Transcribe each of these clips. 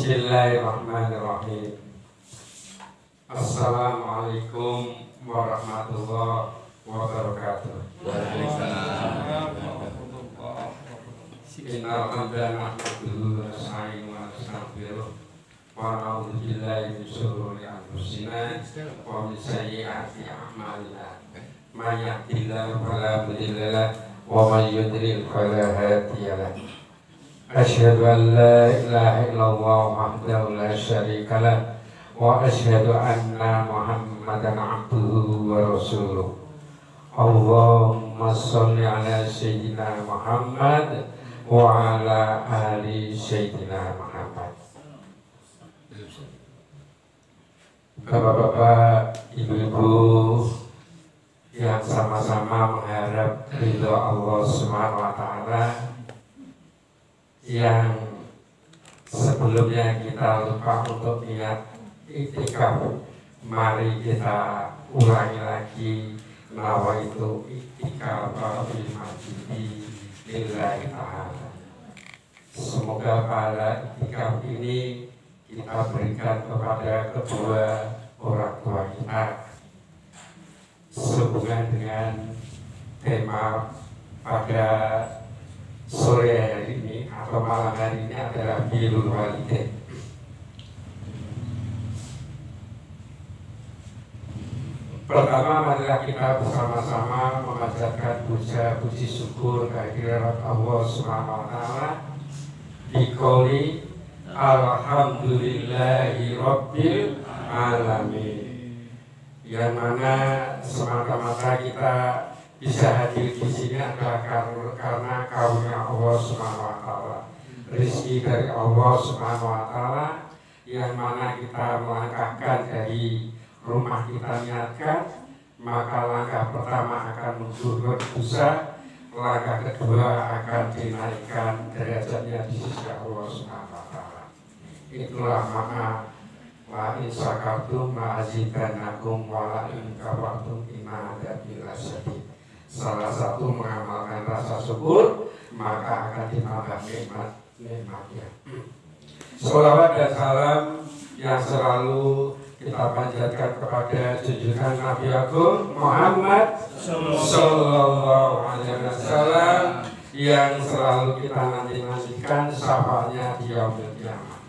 Bismillahirrahmanirrahim. Assalamualaikum warahmatullahi wabarakatuh. Waalaikumsalam. Innal hamdalillah nahmaduhu wa nasta'inuhu wa nastaghfiruh wa na'udzu billahi min shururi anfusina wa min sayyiati a'malina. May yahdihillahu fala mudilla lahu wa may yudlil fala hadiya lahu. Asyhadu an la ilaha illallah wahdahu la syarika lahu wa asyhadu anna Muhammadan abduhu wa rasuluh. Allahumma sholli ala sayyidina Muhammad wa ala ali sayyidina Muhammad. Bapak-bapak, ibu-ibu yang sama-sama mengharap ridho Allah Subhanahu wa taala, yang sebelumnya kita lupa untuk niat iktikaf, mari kita ulangi lagi nawaitu iktikaf fi masjidi lillahi ta'ala. Semoga pada iktikaf ini kita berikan kepada kedua orang tua kita sehubungan dengan tema pada sore hari ini atau malam hari ini adalah birrul walidain. Pertama, marilah kita bersama-sama memanjatkan puji syukur kehadirat Allah Subhanahu wa taala di qouli alhamdulillahi rabbil alamin, yang mana semata-mata kita bisa hadir di sini adalah karena karunia Allah Subhanahu wa taala, rezeki dari Allah Subhanahu wa taala, yang mana kita melangkahkan dari rumah kita niatkan, maka langkah pertama akan menggugurkan dosa, langkah kedua akan dinaikkan derajatnya di sisi Allah Subhanahu wa taala. Itulah makna la in syakartum la azidannakum wa la in kafartum inna adzabi lasyadid. Salah satu mengamalkan rasa syukur, maka akan ditambah nikmatnya. Sholawat dan salam yang selalu kita panjatkan kepada junjungan Nabi Agung Muhammad Sallallahu Alaihi Wasallam, yang selalu kita nantikan syafaatnya di yaumil qiyamah.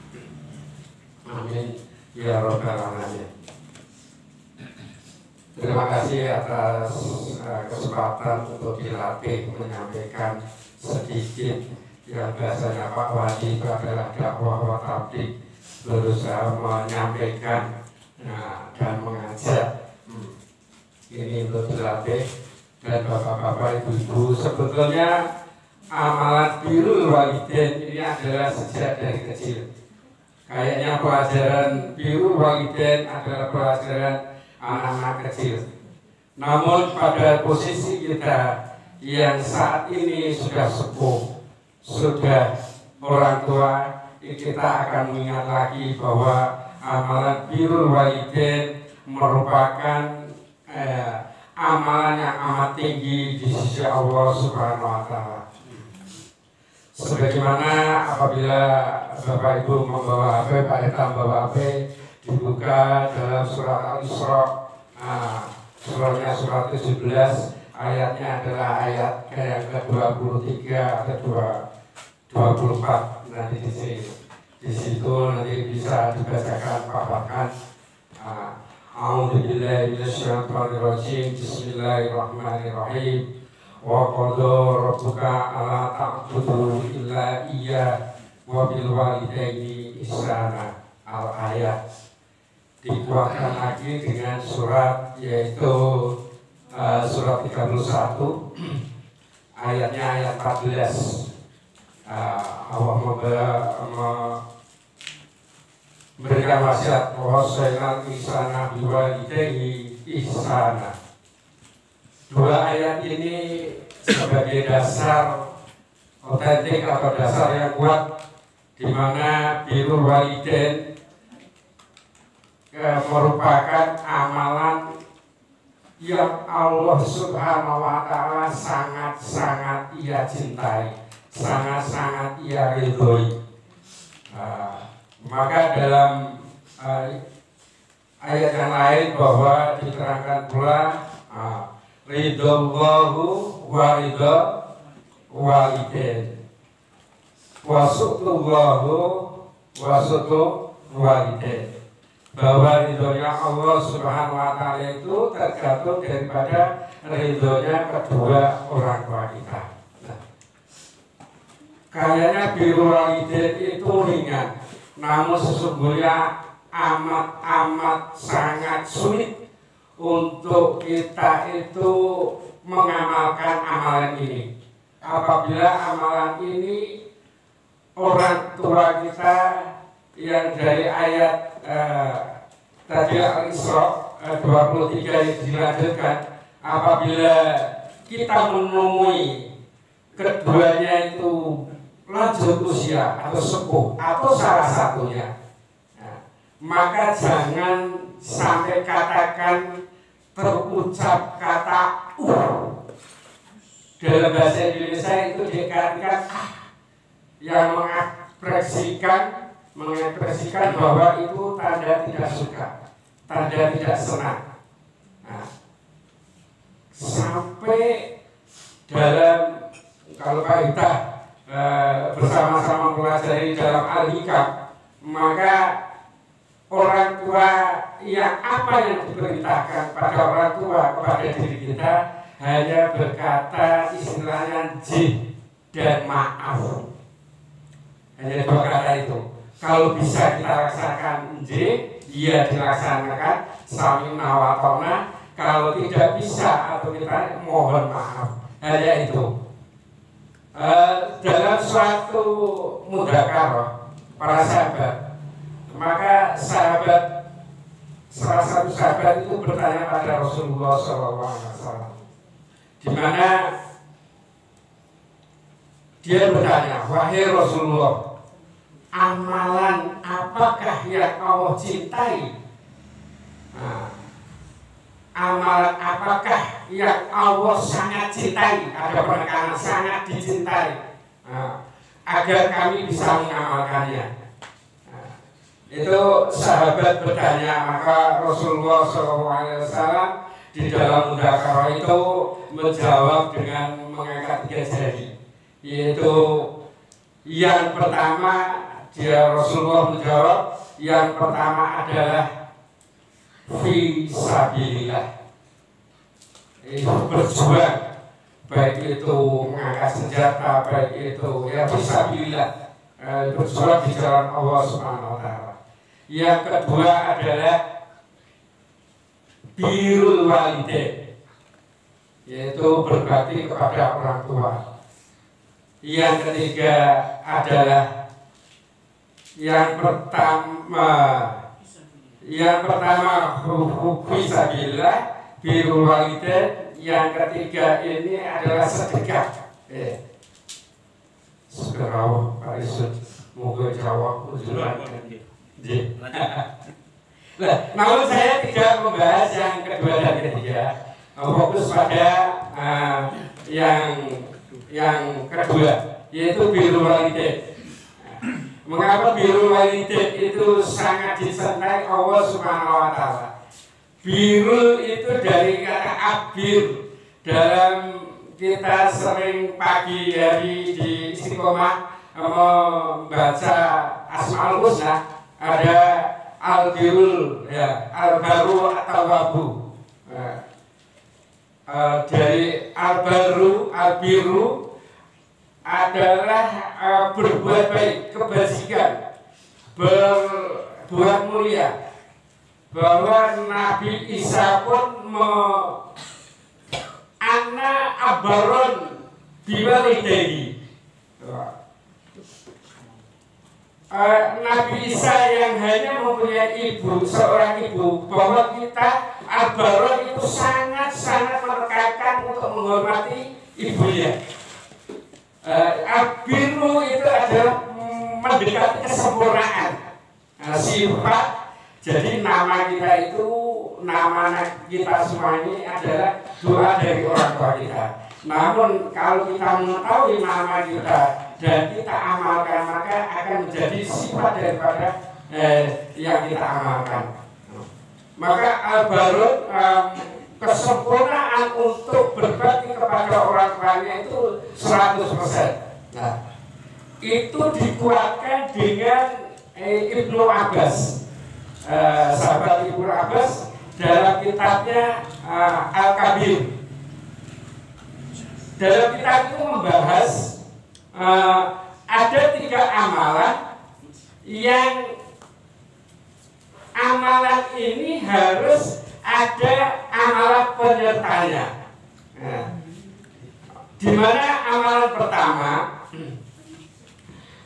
Amin ya rabbal alamin. Terima kasih atas kesempatan untuk dilatih menyampaikan sedikit yang biasanya Pak Wadi itu adalah dakwah wa tabligh, berusaha menyampaikan dan mengajak. Ini untuk dilatih. Dan bapak-bapak, ibu-ibu, sebetulnya amalan birrul walidain ini adalah sejak dari kecil. Kayaknya pelajaran birrul walidain adalah pelajaran anak-anak kecil. Namun pada posisi kita yang saat ini sudah sepuh, sudah orang tua, kita akan mengingat lagi bahwa amalan birrul walidain merupakan amalan yang amat tinggi di sisi Allah Subhanahu wa taala. Sebagaimana apabila Bapak Ibu membawa HP, Pak Eta membawa HP, dibuka dalam surat Al-Isra, surahnya surat 17, ayatnya adalah ayat yang ke-23 atau 24. Nanti di situ nanti bisa dibacakan, paparkan. A'udzubillahi minasyaitonir rajim. Bismillahirrahmanirrahim. Wa qadha rabbuka alla ta'budu illa iyyah wa bil walidaini ihsana. Al-ayat dikuatkan lagi dengan surat, yaitu surat 31, ayatnya ayat 14. Allah memberikan wasiat wasailal ihsana biwalidayhi ihsana. Dua ayat ini sebagai dasar otentik atau dasar yang kuat, di mana birrul walidain merupakan amalan yang Allah Subhanahu wa taala sangat-sangat ia cintai, sangat-sangat ia ridhoi. Maka dalam ayat yang lain bahwa diterangkan pula ridallahu wa ridha walidain wa su'tullahu wa su'tu walidain, bahwa ridhonya Allah Subhanahu wa ta'ala itu tergantung daripada ridhonya kedua orang tua kita. Nah, kayaknya birrul walidain itu ringan, namun sesungguhnya amat sangat sulit untuk kita itu mengamalkan amalan ini. Apabila amalan ini orang tua kita yang dari ayat tadi Al-Isra 23 yang dilanjutkan, apabila kita menemui keduanya itu lanjut usia atau sepuh atau salah satunya, maka jangan sampai katakan terucap kata dalam bahasa Indonesia itu dikatakan yang mengekspresikan bahwa itu tanda tidak suka, tanda tidak senang. Nah, sampai dalam kalau kita bersama-sama mempelajari dalam Al-Hikam, maka orang tua yang apa yang diperintahkan pada orang tua kepada diri kita hanya berkata istilahnya jih dan maaf. Hanya dua kata itu. Kalau bisa kita laksanakan jih, ya dilaksanakan samina wa ta'na. Kalau tidak bisa atau kita mohon maaf. Hanya itu. Dalam suatu mudzakarah para sahabat, maka salah satu sahabat itu bertanya pada Rasulullah SAW, di mana dia bertanya, wahai Rasulullah, amalan apakah yang Allah cintai? Amalan apakah yang Allah sangat cintai? Ada penekanan sangat dicintai, agar kami bisa mengamalkannya. Itu sahabat bertanya, maka Rasulullah SAW di dalam mudzakarah itu menjawab dengan mengangkat 3 jari, yaitu yang pertama Rasulullah menjawab, yang pertama adalah fi sabilillah, berjuang, baik itu mengangkat senjata, baik itu ya fi sabilillah, berjuang di jalan Allah Subhanahu wa ta'ala. Yang kedua adalah birrul walidain, yaitu berbakti kepada orang tua. Yang ketiga adalah yang pertama fisabilillah, birrul walidain. Yang ketiga ini adalah sedekah. Sekarang Pak Isud moga jawab ujulan. Nah, namun saya tidak membahas yang kedua dan ketiga, fokus pada yang kedua, yaitu birrul walidain. Mengapa birrul walidain itu sangat dicintai Allah Subhanahu wa ta'ala? Birrul itu dari kata abir. Dalam kita sering pagi hari di Istiqomah membaca Asmaul Husna, ada al-birrul, ya, al-baru atau wabu. Dari al-baru, al-birru adalah berbuat baik, kebajikan, berbuat mulia. Bahwa Nabi Isa pun ana abaron biwalidayhi. Nabi Isa yang hanya mempunyai ibu, seorang ibu, bahwa kita abaron itu sangat menekankan untuk menghormati ibunya. Abiru itu adalah mendekati kesempurnaan, sifat. Jadi nama kita itu, nama kita semua ini adalah doa dari orang tua kita. Namun kalau kita mengetahui nama kita dan kita amalkan, maka akan menjadi sifat daripada yang kita amalkan. Maka al-barun kesempurnaan untuk berbakti kepada orang tuanya itu 100%. Nah, itu dikuatkan dengan Ibnu Abbas, sahabat Ibnu Abbas dalam kitabnya Al-Kabir. Dalam kitab itu membahas ada 3 amalan yang amalan ini harus ada amalan penyertanya. Nah, di mana amalan pertama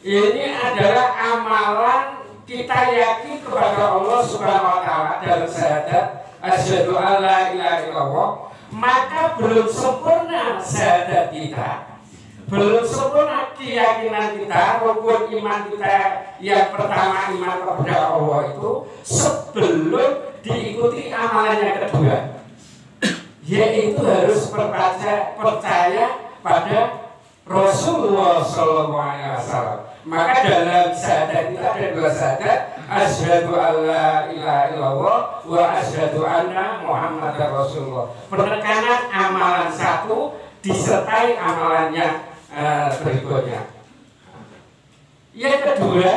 ini adalah amalan kita yakin kepada Allah Subhanahu wa taala dalam syahadat asyhadu alla ilaha illallah, maka belum sempurna syahadat kita, belum sempurna keyakinan kita, rukun iman kita yang pertama iman kepada Allah itu sebelum diikuti amalan yang kedua, yaitu harus percaya pada Rasulullah SAW. Maka dalam syahadat itu ada 2 syahadat, asyhadu alla ilaha illallah wa asyhadu anna Muhammadar Rasulullah. Penekanan amalan 1 disertai amalannya berikutnya. Yang kedua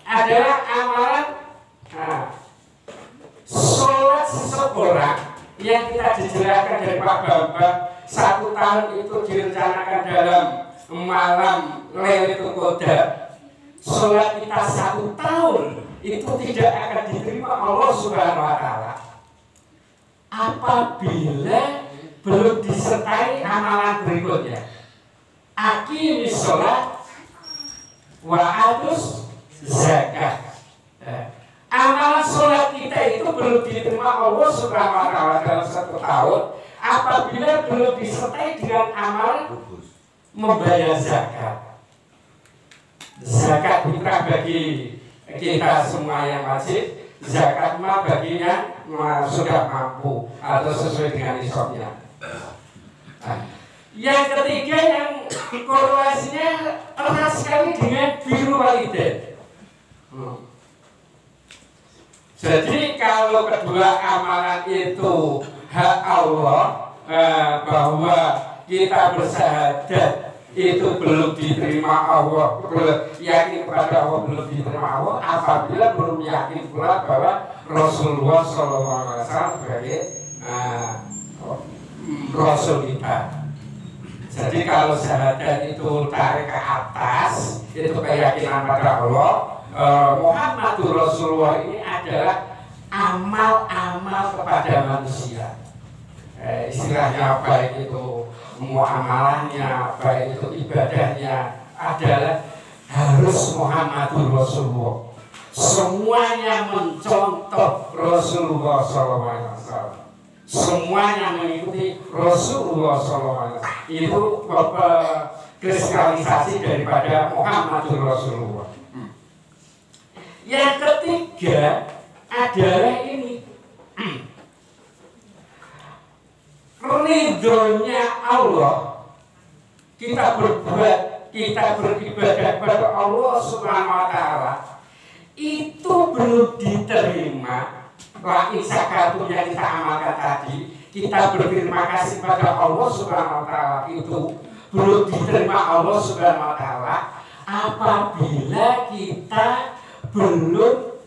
adalah amalan sholat seseorang yang kita dijelaskan dari Pak Bambang 1 tahun itu direncanakan dalam malam Lailatul Qadar. Sholat kita 1 tahun itu tidak akan diterima Allah Subhanahu wa taala apabila belum disertai amalan berikutnya. Aqimis sholat wa atuz zakat. Amalan sholat kita itu belum diterima Allah Subhanahu wa taala dalam 1 tahun apabila belum disertai dengan amalan membayar zakat. Zakat fitrah bagi kita semua yang wajib, zakat mah bagi yang sudah mampu atau sesuai dengan nisabnya. Yang ketiga yang korelasinya erat sekali dengan birrul walidain. Jadi kalau kedua amalan itu hak Allah, bahwa kita bersyahadat itu belum diterima Allah, belum yakin kepada Allah belum diterima Allah apabila belum yakin pula bahwa Rasulullah SAW sebagai Rasul kita. Jadi kalau syahadat itu tarik ke atas, itu keyakinan pada Allah, Muhammadur Rasulullah ini adalah amal-amal kepada manusia. Istilahnya baik itu muamalahnya, baik itu ibadahnya adalah harus Muhammadur Rasulullah. Semuanya mencontoh Rasulullah SAW. Semuanya mengikuti Rasulullah SAW. Itu kristalisasi daripada Muhammadur Rasulullah. Yang ketiga adalah ini, ridhonya Allah. Kita berbuat, kita beribadah kepada Allah Subhanahu wa taala itu belum diterima. La in syakartum yang kita amalkan tadi, kita berterima kasih kepada Allah Subhanahu wa taala itu belum diterima Allah Subhanahu wa taala apabila kita belum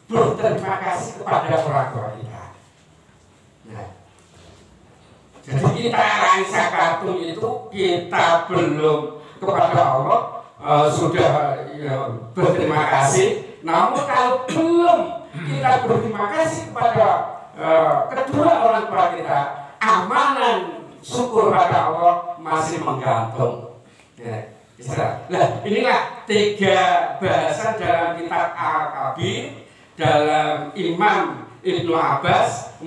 berterima kasih kepada orang tua kita. Nah, jadi kita lain syakartum itu kita belum kepada Allah sudah berterima kasih. Namun kalau belum kita berterima kasih kepada kedua orang tua kita, amalan syukur pada Allah masih menggantung. Ya, nah, inilah 3 bahasan dalam kitab Al-Kabir dalam Imam Ibnu Abbas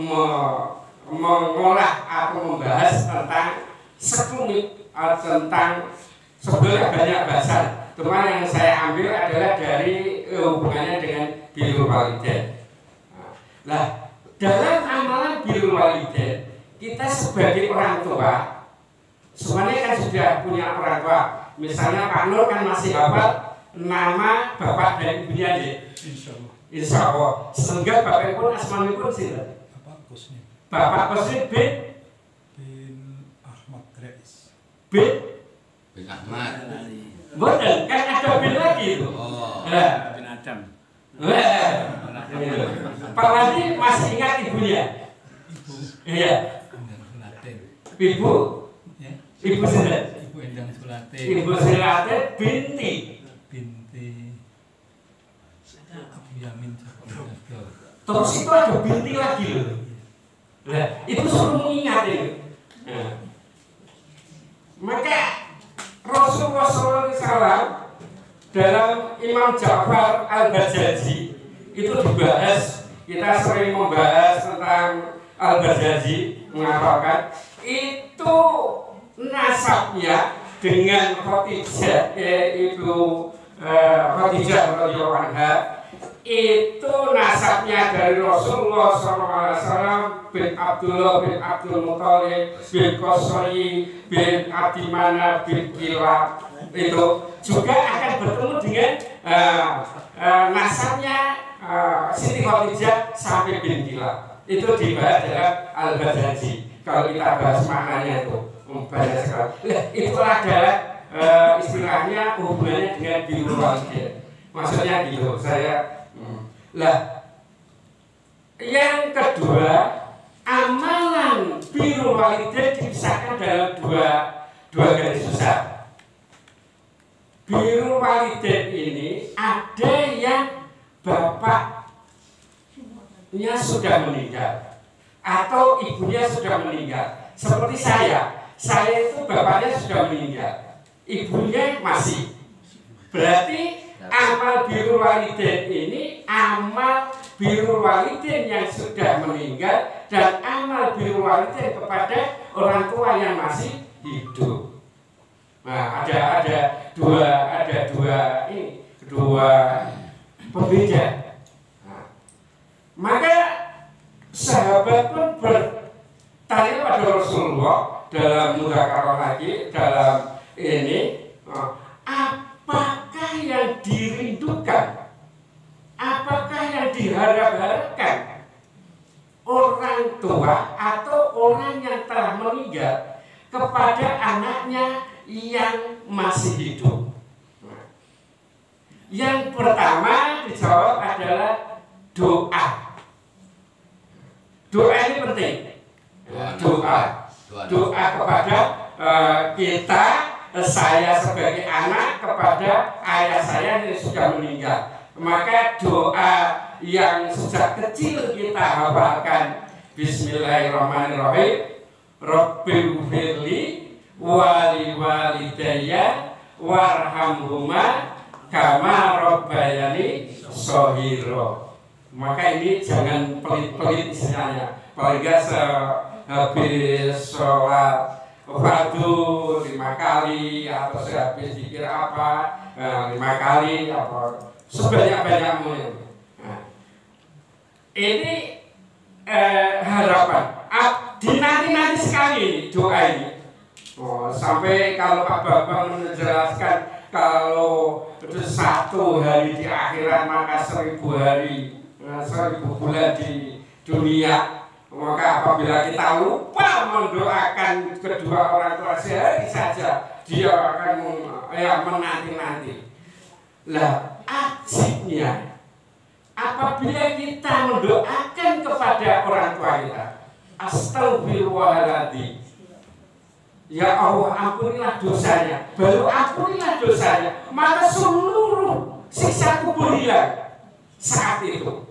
mengolah atau membahas tentang sekelumit tentang sebenarnya banyak bahasan. Cuma yang saya ambil adalah dari hubungannya dengan birrul walidain. Nah, dalam amalan birrul walidain, kita sebagai orang tua, semuanya kan sudah punya orang tua, Misalnya Pak Nur kan masih hafal nama bapak dan ibunya dia. Insya Allah. Sehingga bapak pun asmanipun sinten? Bapak Kusni bin Ahmad Rais. Bin Ahmad. Boten, kan ada bin lagi itu. Oh. Bin Adam. Pak Wadi masih ingat ibunya? Iya. Ibu sinten? Ibu Endang Sulate. Ibu Sulate binti Abu Yamin. Terus itu ada binti lagi loh. Nah, itu suruh mengingat itu. Nah. Maka Rasulullah SAW dalam Imam Ja'far Al-Bajazi itu dibahas, kita sering membahas tentang Al-Bajazi, mengatakan itu nasabnya dengan Khadijah, yaitu Khadijah radhiyallahu anha, itu nasabnya dari Rasulullah SAW bin Abdullah bin Abdul Muthalib bin Qasri bin Abdimana bin Kilab, itu juga akan bertemu dengan nasabnya Siti Khadijah sampai bin Kilab. Itu dibahas dalam Al-Bajazi. Kalau kita bahas maknanya itu banyak sekali. Itu adalah istilahnya hubungannya dengan birrul walidain. Maksudnya gitu, saya. Lah, yang kedua, amalan birrul walidain dipisahkan dalam dua garis besar. Birrul walidain ini ada yang bapaknya sudah meninggal atau ibunya sudah meninggal. Seperti saya itu bapaknya sudah meninggal, ibunya masih. Berarti amal birrul walidain ini amal birrul walidain yang sudah meninggal dan amal birrul walidain kepada orang tua yang masih hidup. Nah, ada dua pembeda. Nah, maka sahabat pun bertanya pada Rasulullah dalam mudzakarah lagi dalam ini, apakah yang dirindukan, apakah yang diharap-harapkan orang tua atau orang yang telah meninggal kepada anaknya yang masih hidup? Yang pertama dijawab adalah doa. Doa ini penting. Doa kepada kita, saya sebagai anak kepada ayah saya yang sudah meninggal. Maka doa yang sejak kecil kita hafalkan, Bismillahirrahmanirrahim, Rabbighfirli wali walidayya warhamhuma kama rabbayani shaghira. Maka ini jangan pelit-pelit istilahnya. Paling nggak sehabis sholat fardu 5 kali atau sehabis zikir apa 5 kali atau sebanyak-banyaknya. Nah, ini harapan. Dinanti-nanti sekali doa ini. Sampai kalau Pak Bambang menjelaskan kalau itu 1 hari di akhirat maka 1000 hari, 1000 bulan di dunia. Maka apabila kita lupa mendoakan kedua orang tua sehari saja, dia akan menanti-nanti. Lah, ajibnya apabila kita mendoakan kepada orang tua kita, astagfirullahaladzim, ya Allah ampunilah dosanya, baru ampunilah dosanya, maka seluruh siksa kubur hilang saat itu.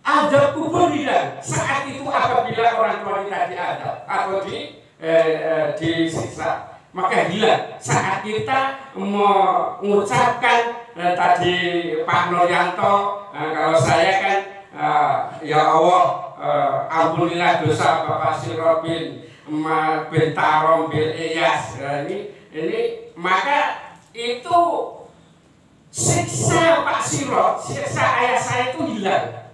Azab kubur hilang saat itu apabila orang tua kita diadab atau disiksa, maka hilang saat kita mengucapkan tadi Pak Nuryanto, kalau saya kan ya Allah ampunilah dosa Bapak Sirobin bin Tarom bin Iyas, ini maka itu siksa Pak Sirot, siksa ayah saya itu hilang,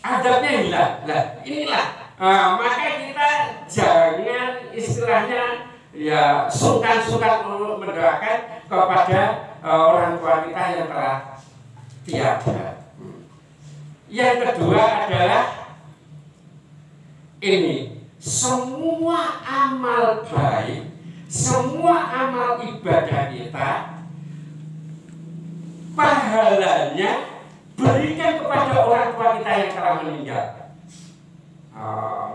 adabnya hilang. Nah, inilah maka kita jangan istilahnya ya sungkan-sungkan mendoakan kepada orang tua kita yang telah tiada. Yang kedua adalah ini, semua amal baik, semua amal ibadah kita, pahalanya berikan kepada orang tua kita yang telah meninggal.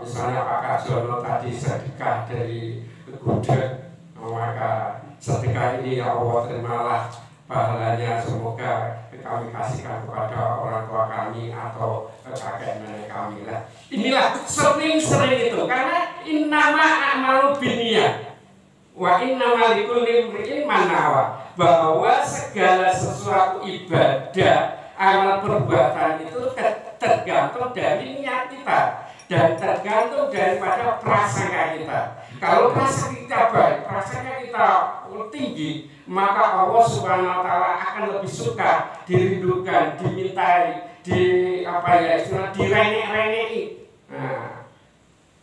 Misalnya Pak Karjono tadi sedekah dari gudeg, maka sedekah ini ya Allah terimalah pahalanya, semoga kami kasihkan kepada orang tua kami atau kakek nenek kami lah. Inilah sering-sering itu, karena innama a'malu binniyat wa innama likulli imri'in ma nawa, bahwa segala sesuatu ibadah, amal perbuatan itu tergantung dari niat kita dan tergantung daripada prasangka kita. Kalau prasangka kita baik, prasangka kita tinggi, maka Allah Subhanahu wa taala akan lebih suka dirindukan, dimintai, direnek-reneki. Nah,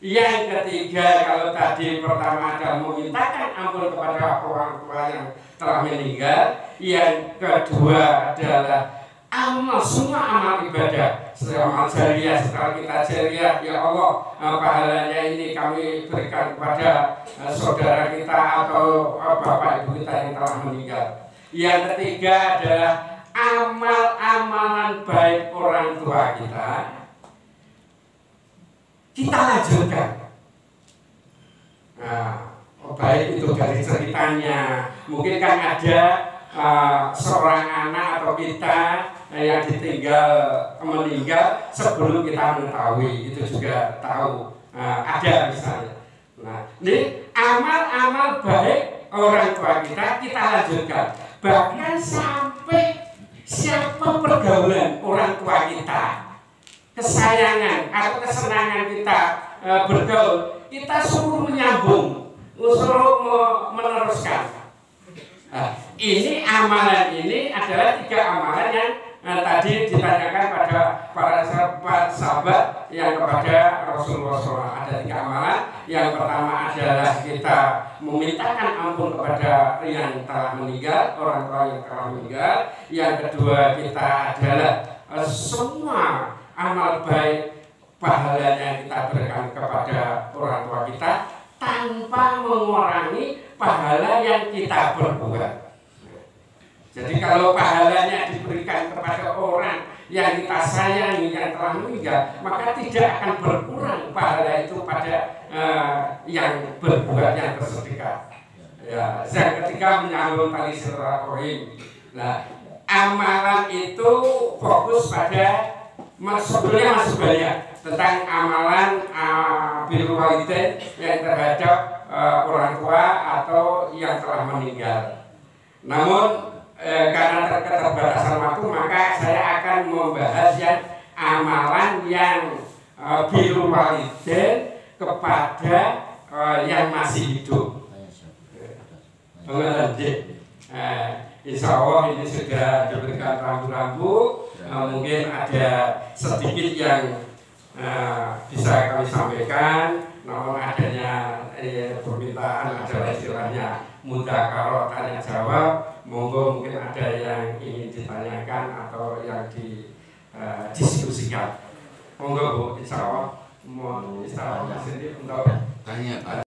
yang ketiga, kalau tadi pertama ada memintakan ampun kepada orang tua yang telah meninggal, yang kedua adalah amal, semua amal ibadah, amal jariah, setelah kita jariah, ya Allah, pahalanya ini kami berikan kepada saudara kita atau bapak ibu kita yang telah meninggal. Yang ketiga adalah amal-amalan baik orang tua kita lanjutkan. Nah, baik itu dari ceritanya, mungkin kan ada seorang anak atau kita yang ditinggal meninggal sebelum kita mengetahui, itu juga tahu, ada misalnya. Nah, ini amal-amal baik orang tua kita lanjutkan, bahkan sampai siapa pergaulan orang tua kita, kesayangan atau kesenangan kita bergaul, kita suruh menyambung, suruh meneruskan. Nah, ini amalan ini adalah 3 amalan yang tadi ditanyakan pada para sahabat yang kepada Rasulullah SAW. Ada 3 amalan. Yang pertama adalah kita memintakan ampun kepada yang telah meninggal, orang tua yang telah meninggal. Yang kedua kita adalah semua amal baik, pahalanya kita berikan kepada orang tua kita tanpa mengurangi pahala yang kita berbuat. Jadi kalau pahalanya diberikan kepada orang yang kita sayangi yang telah meninggal, maka tidak akan berkurang pahala itu pada yang berbuat, yang bersedekah. Ya, yang ketiga menyambung tali silaturahim. Nah, amalan itu fokus pada sebetulnya masih banyak tentang amalan birrul walidain yang terhadap orang tua atau yang telah meninggal. Namun karena keterbatasan waktu, maka saya akan membahas yang amalan yang birrul walidain kepada yang masih hidup. Insya Allah ini sudah diberikan rambu-rambu. Mungkin ada sedikit yang bisa kami sampaikan, namun adanya permintaan adalah istilahnya mudzakarah tanya jawab. Monggo mungkin ada yang ingin ditanyakan atau yang didiskusikan. Monggo Bu, insya Allah mau istirahat sendiri untuk tanya Pak.